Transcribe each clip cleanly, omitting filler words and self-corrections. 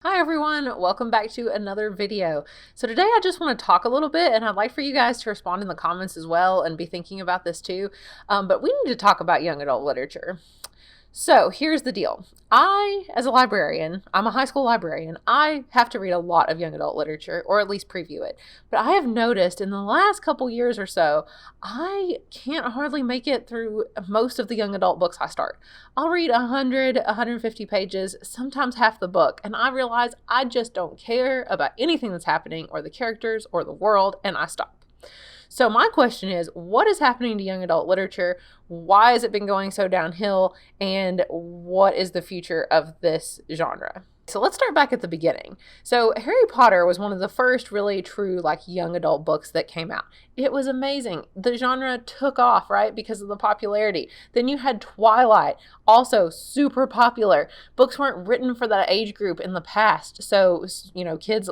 Hi everyone, welcome back to another video. So today I just want to talk a little bit, and I'd like for you guys to respond in the comments as well and be thinking about this too. But we need to talk about young adult literature. So here's the deal. As a librarian, I'm a high school librarian, I have to read a lot of young adult literature, or at least preview it. But I have noticed in the last couple years or so, I can't hardly make it through most of the young adult books I start. I'll read 100, 150 pages, sometimes half the book, and I realize I just don't care about anything that's happening, or the characters, or the world, and I stop. So my question is, what is happening to young adult literature? Why has it been going so downhill? And what is the future of this genre? So let's start back at the beginning. So Harry Potter was one of the first really true young adult books that came out. It was amazing. The genre took off, right? Because of the popularity. Then you had Twilight, also super popular. Books weren't written for that age group in the past. So, kids,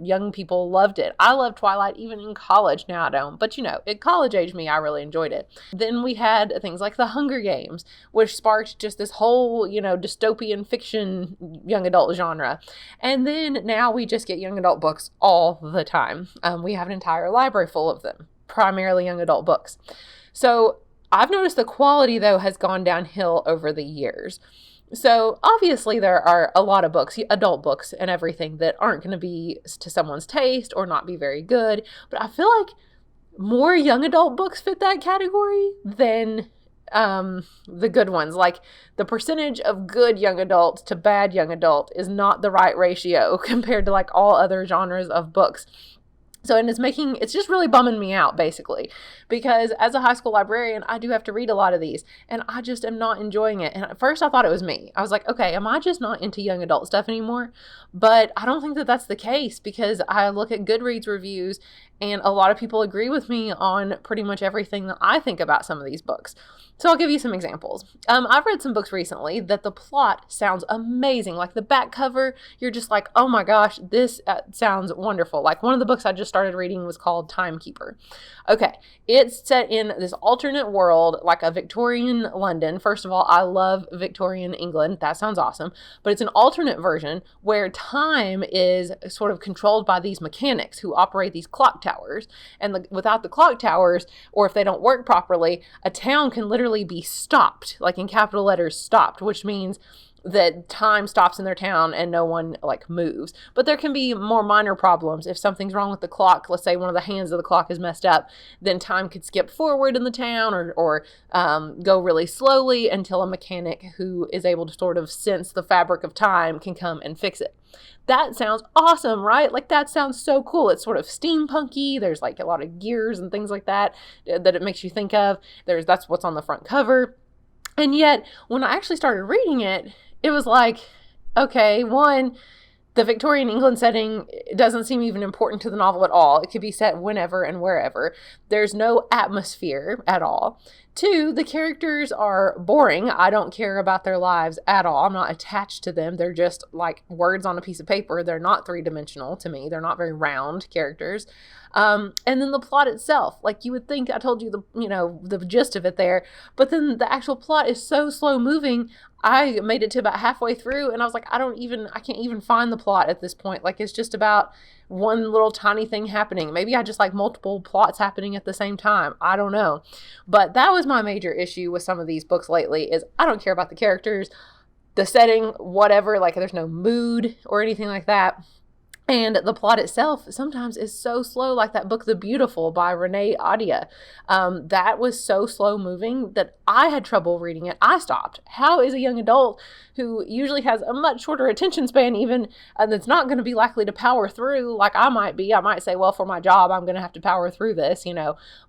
young people loved it. I loved Twilight even in college. Now I don't. But, at college age me, I really enjoyed it. Then we had things like The Hunger Games, which sparked just this whole, dystopian fiction young adult genre. And then now we just get young adult books all the time. We have an entire library full of them, primarily young adult books. So I've noticed the quality, though, has gone downhill over the years. So obviously there are a lot of books, adult books and everything, that aren't going to be to someone's taste or not be very good. But I feel like more young adult books fit that category than the good ones. Like, the percentage of good young adult to bad young adult is not the right ratio compared to all other genres of books. So, and it's just really bumming me out, basically, because as a high school librarian, I do have to read a lot of these, and I just am not enjoying it. And at first I thought it was me. I was like, okay, am I just not into young adult stuff anymore? But I don't think that that's the case, because I look at Goodreads reviews, and a lot of people agree with me on pretty much everything that I think about some of these books. So I'll give you some examples. I've read some books recently that the plot sounds amazing. Like the back cover, you're just like, oh my gosh, this sounds wonderful. Like one of the books I just started reading was called Timekeeper. Okay, it's set in this alternate world, like a Victorian London. First of all, I love Victorian England. That sounds awesome. But it's an alternate version where time is sort of controlled by these mechanics who operate these clock towers. And without the clock towers, or if they don't work properly, a town can literally be stopped, like in capital letters, stopped, which means that time stops in their town and no one moves. But there can be more minor problems. If something's wrong with the clock, let's say one of the hands of the clock is messed up, then time could skip forward in the town or go really slowly until a mechanic who is able to sort of sense the fabric of time can come and fix it. That sounds awesome, right? That sounds so cool. It's sort of steampunky. There's a lot of gears and things like that it makes you think of. That's what's on the front cover. And yet, when I actually started reading it, it was okay, one, the Victorian England setting doesn't seem even important to the novel at all. It could be set whenever and wherever. There's no atmosphere at all. Two, the characters are boring. I don't care about their lives at all. I'm not attached to them. They're just words on a piece of paper. They're not three-dimensional to me. They're not very round characters. And then the plot itself, you would think I told you the gist of it there, but then the actual plot is so slow moving. I made it to about halfway through and I was like, I can't even find the plot at this point. It's just about one little tiny thing happening. Maybe I just like multiple plots happening at the same time. I don't know. But that was my major issue with some of these books lately, is I don't care about the characters, the setting, whatever. There's no mood or anything like that. And the plot itself sometimes is so slow, like that book, The Beautiful by Renee Ahdieh. That was so slow moving that I had trouble reading it. I stopped. How is a young adult who usually has a much shorter attention span even, that's not going to be likely to power through like I might be? I might say, well, for my job, I'm going to have to power through this,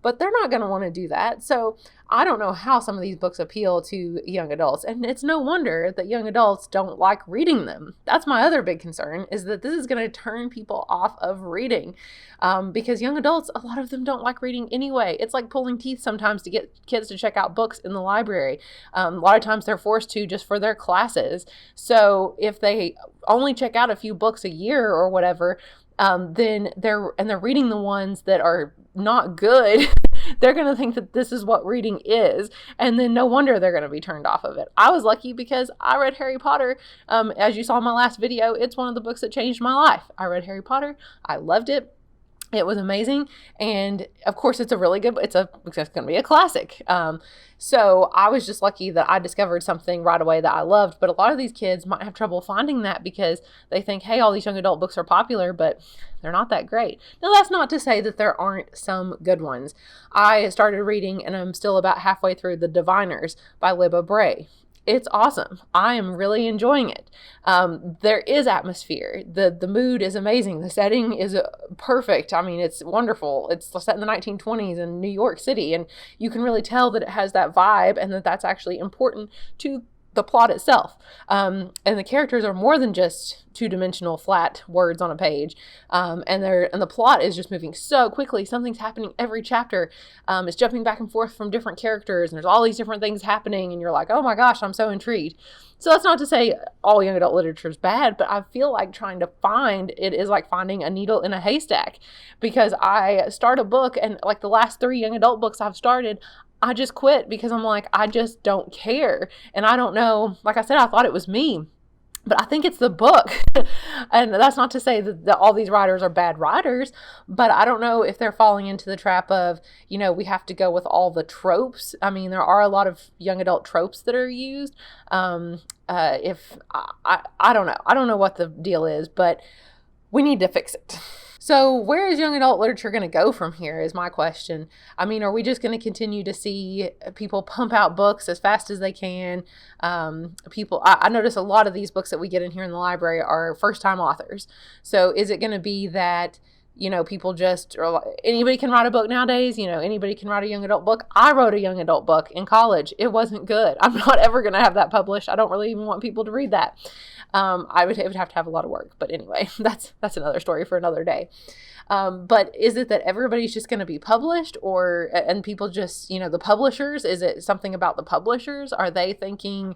but they're not going to want to do that. So I don't know how some of these books appeal to young adults. And it's no wonder that young adults don't like reading them. That's my other big concern, is that this is going to turn people off of reading. Because young adults, a lot of them don't like reading anyway. It's like pulling teeth sometimes to get kids to check out books in the library. A lot of times they're forced to just for their classes. So if they only check out a few books a year or whatever, then they're reading the ones that are not good They're going to think that this is what reading is. And then no wonder they're going to be turned off of it. I was lucky because I read Harry Potter. As you saw in my last video, it's one of the books that changed my life. I read Harry Potter. I loved it. It was amazing. And of course, it's going to be a classic. So I was just lucky that I discovered something right away that I loved. But a lot of these kids might have trouble finding that because they think, hey, all these young adult books are popular, but they're not that great. Now, that's not to say that there aren't some good ones. I started reading, and I'm still about halfway through, The Diviners by Libba Bray. It's awesome. I am really enjoying it. There is atmosphere. The mood is amazing. The setting is perfect. I mean, it's wonderful. It's set in the 1920s in New York City, and you can really tell that it has that vibe and that that's actually important to the plot itself. And the characters are more than just two-dimensional flat words on a page. And the plot is just moving so quickly. Something's happening every chapter. It's jumping back and forth from different characters, and there's all these different things happening, and you're like, oh my gosh, I'm so intrigued. So that's not to say all young adult literature is bad, but I feel like trying to find it is like finding a needle in a haystack, because I start a book, and like the last 3 young adult books I've started, I just quit because I'm like, I just don't care. And I don't know, like I said, I thought it was me, but I think it's the book. And that's not to say that all these writers are bad writers, but I don't know if they're falling into the trap of, we have to go with all the tropes. I mean, there are a lot of young adult tropes that are used. I don't know. I don't know what the deal is, but we need to fix it. So where is young adult literature going to go from here is my question. I mean, are we just going to continue to see people pump out books as fast as they can? I notice a lot of these books that we get in here in the library are first-time authors. So is it going to be that, people anybody can write a book nowadays? Anybody can write a young adult book. I wrote a young adult book in college. It wasn't good. I'm not ever going to have that published. I don't really even want people to read that. It would have to have a lot of work, but anyway, that's another story for another day. But is it that everybody's just going to be published, and people just, the publishers, is it something about the publishers? Are they thinking,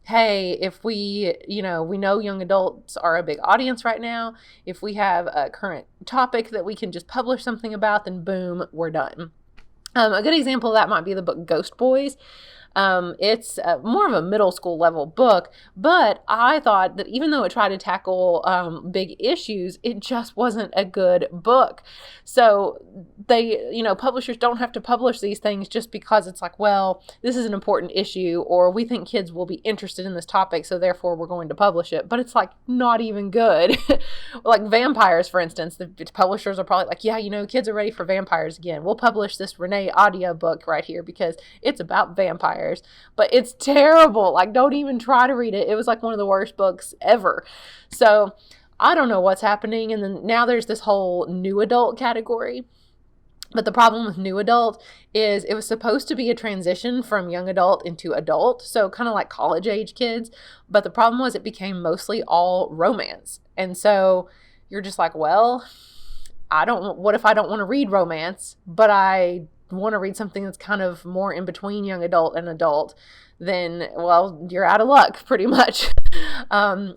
hey, if we know young adults are a big audience right now, if we have a current topic that we can just publish something about, then boom, we're done. A good example of that might be the book Ghost Boys. It's more of a middle school level book, but I thought that even though it tried to tackle big issues, it just wasn't a good book. So publishers don't have to publish these things just because it's like, well, this is an important issue, or we think kids will be interested in this topic, so therefore we're going to publish it. But it's like not even good. Like vampires, for instance, the publishers are probably like, yeah, kids are ready for vampires again. We'll publish this Renee audio book right here because it's about vampires. But it's terrible. Like, don't even try to read it. It was like one of the worst books ever. So I don't know what's happening. And then now there's this whole new adult category. But the problem with new adult is it was supposed to be a transition from young adult into adult. So kind of like college age kids. But the problem was it became mostly all romance. And so you're just like, well, what if I don't want to read romance, but I want to read something that's kind of more in between young adult and adult, then, well, you're out of luck pretty much.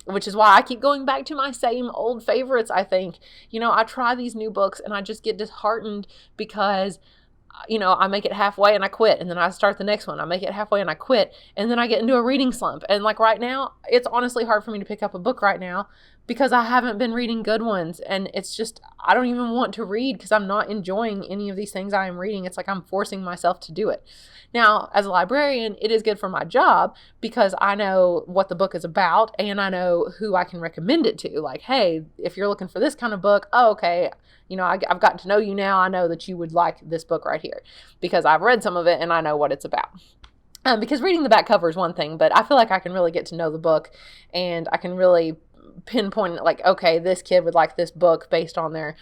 Which is why I keep going back to my same old favorites, I think. I try these new books and I just get disheartened because, I make it halfway and I quit, and then I start the next one. I make it halfway and I quit, and then I get into a reading slump. And like right now, it's honestly hard for me to pick up a book right now because I haven't been reading good ones. And it's just, I don't even want to read because I'm not enjoying any of these things I am reading. It's like I'm forcing myself to do it. Now, as a librarian, it is good for my job because I know what the book is about and I know who I can recommend it to. Like, hey, if you're looking for this kind of book, oh, okay, I've gotten to know you now. I know that you would like this book right here because I've read some of it and I know what it's about. Because reading the back cover is one thing, but I feel like I can really get to know the book and I can really pinpoint like, okay, this kid would like this book based on their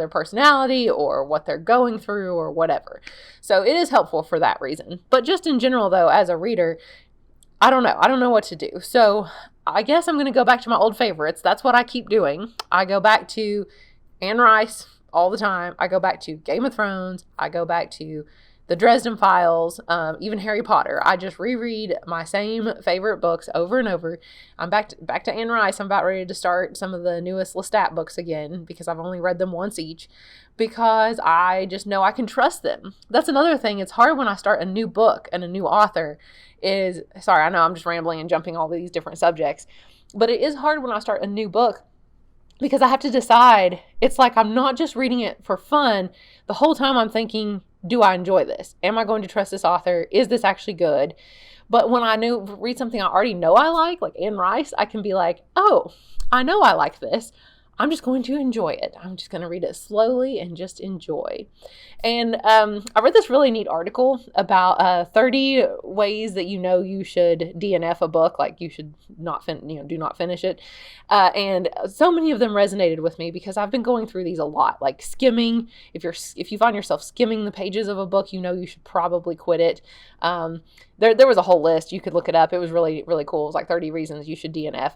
personality or what they're going through or whatever. So it is helpful for that reason. But just in general though, as a reader, I don't know what to do. So I guess I'm going to go back to my old favorites. That's what I keep doing. I go back to Anne Rice all the time. I go back to Game of Thrones. I go back to the Dresden Files, even Harry Potter. I just reread my same favorite books over and over. I'm back to Anne Rice. I'm about ready to start some of the newest Lestat books again because I've only read them once each, because I just know I can trust them. That's another thing. It's hard when I start a new book and a new author sorry, I know I'm just rambling and jumping all these different subjects, but it is hard when I start a new book because I have to decide. It's like I'm not just reading it for fun. The whole time I'm thinking, do I enjoy this? Am I going to trust this author? Is this actually good? But when I read something I already know I like Anne Rice, I can be like, oh, I know I like this. I'm just going to enjoy it. I'm just going to read it slowly and just enjoy. And I read this really neat article about 30 ways that you should DNF a book, like you should not do not finish it. And so many of them resonated with me because I've been going through these a lot, like skimming. If you find yourself skimming the pages of a book, you should probably quit it. There was a whole list. You could look it up. It was really, really cool. It was like 30 reasons you should DNF.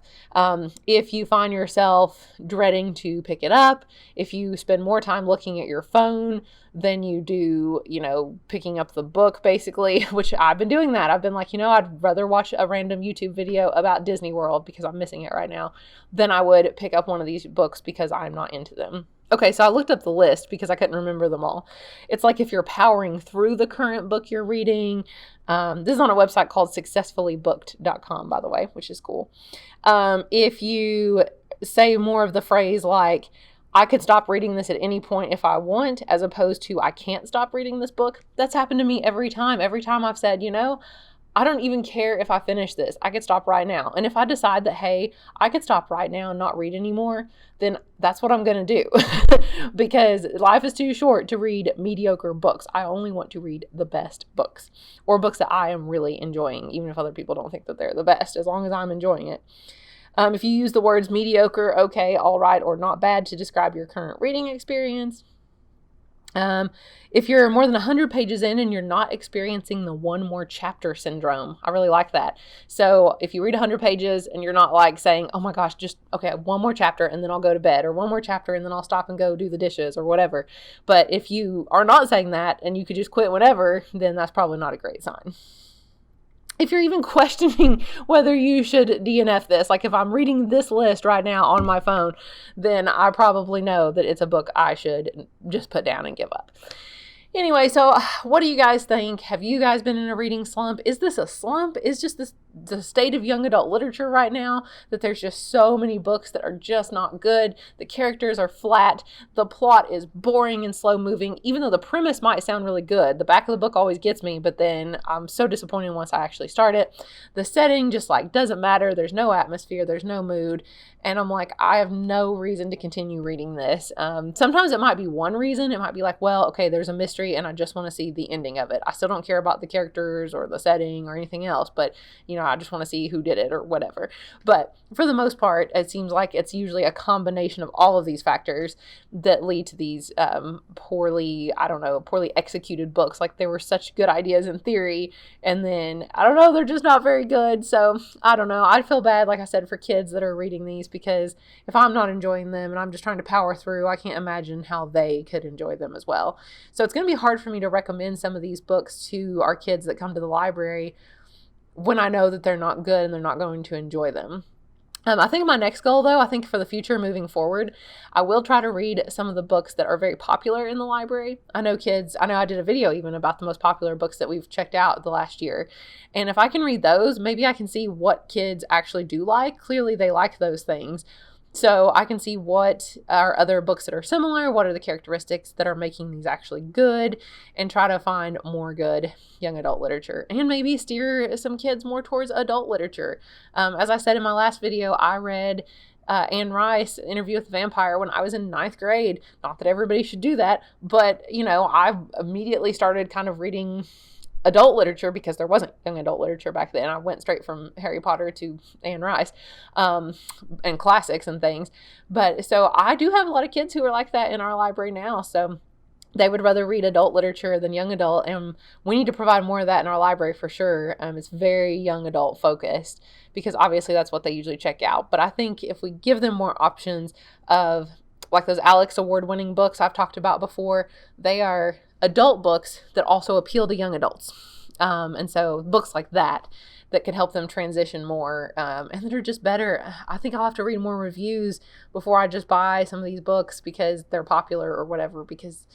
If you find yourself dreading to pick it up, if you spend more time looking at your phone than you do, picking up the book, basically, which I've been doing that. I've been like, I'd rather watch a random YouTube video about Disney World because I'm missing it right now than I would pick up one of these books because I'm not into them. Okay, so I looked up the list because I couldn't remember them all. It's like if you're powering through the current book you're reading. This is on a website called successfullybooked.com, by the way, which is cool. If you say more of the phrase like, I could stop reading this at any point if I want, as opposed to I can't stop reading this book. That's happened to me every time. Every time I've said, I don't even care if I finish this. I could stop right now. And if I decide that, hey, I could stop right now and not read anymore, then that's what I'm going to do because life is too short to read mediocre books. I only want to read the best books, or books that I am really enjoying, even if other people don't think that they're the best, as long as I'm enjoying it. If you use the words mediocre, okay, all right, or not bad to describe your current reading experience. If you're more than 100 pages in and you're not experiencing the one more chapter syndrome, I really like that. So if you read 100 pages and you're not like saying, oh my gosh, just, okay, one more chapter and then I'll go to bed, or one more chapter and then I'll stop and go do the dishes or whatever. But if you are not saying that and you could just quit whenever, then that's probably not a great sign. If you're even questioning whether you should DNF this, like if I'm reading this list right now on my phone, then I probably know that it's a book I should just put down and give up. Anyway, so what do you guys think? Have you guys been in a reading slump? Is this a slump? Is just the state of young adult literature right now that there's just so many books that are just not good? The characters are flat. The plot is boring and slow moving, even though the premise might sound really good. The back of the book always gets me, but then I'm so disappointed once I actually start it. The setting just doesn't matter. There's no atmosphere. There's no mood. And I'm like, I have no reason to continue reading this. Sometimes it might be one reason. It might be like, well, okay, there's a mystery and I just want to see the ending of it. I still don't care about the characters or the setting or anything else, but I just want to see who did it or whatever. But for the most part, it seems like it's usually a combination of all of these factors that lead to these poorly executed books. Like there were such good ideas in theory, and then, they're just not very good. So I don't know. I feel bad, like I said, for kids that are reading these, because if I'm not enjoying them and I'm just trying to power through, I can't imagine how they could enjoy them as well. So it's going to be hard for me to recommend some of these books to our kids that come to the library when I know that they're not good and they're not going to enjoy them. I think my next goal, though, for the future moving forward, I will try to read some of the books that are very popular in the library. I know I did a video even about the most popular books that we've checked out the last year. And if I can read those, maybe I can see what kids actually do like. Clearly, they like those things. So I can see what are other books that are similar, what are the characteristics that are making these actually good, and try to find more good young adult literature, and maybe steer some kids more towards adult literature. As I said in my last video, I read Anne Rice, Interview with the Vampire, when I was in 9th grade. Not that everybody should do that, but, I immediately started kind of reading adult literature because there wasn't young adult literature back then. I went straight from Harry Potter to Anne Rice, and classics and things. But so I do have a lot of kids who are like that in our library now. So they would rather read adult literature than young adult. And we need to provide more of that in our library for sure. It's very young adult focused because obviously that's what they usually check out. But I think if we give them more options of like those Alex Award winning books I've talked about before, they are adult books that also appeal to young adults. And so books like that could help them transition more, and that are just better. I think I'll have to read more reviews before I just buy some of these books because they're popular or whatever, because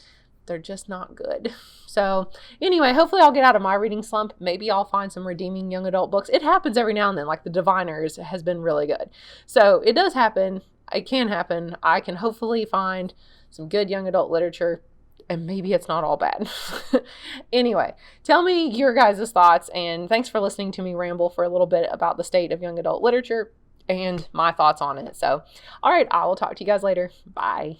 they're just not good. So anyway, hopefully I'll get out of my reading slump. Maybe I'll find some redeeming young adult books. It happens every now and then, like The Diviners has been really good. So it does happen. It can happen. I can hopefully find some good young adult literature, and maybe it's not all bad. Anyway, tell me your guys' thoughts, and thanks for listening to me ramble for a little bit about the state of young adult literature and my thoughts on it. So, all right, I will talk to you guys later. Bye.